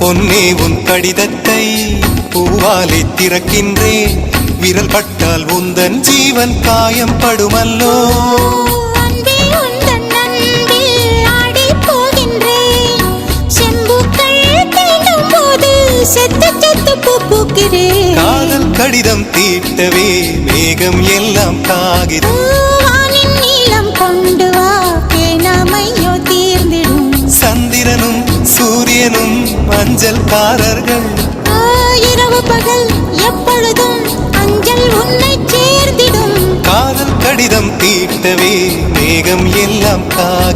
பொன்னே உன் கடிதத்தை பூவாலே திறக்கின்றேன். விரல் பட்டால் உந்தன் ஜீவன் காயம் படுமல்லோ. காதல் கடிதம் தீட்டவே மேகம் எல்லாம் காகிதம். நீளம் கொண்டு வா பேனாமையோ தீர்ந்திடும். சந்திரனும் சூரியனும் மஞ்சள்காரர்கள். இரவு பகல் எப்பொழுதும் அஞ்சல் உன்னை சேர்ந்திடும். காதல் கடிதம் தீட்டவே மேகம் எல்லாம் காகிதம்.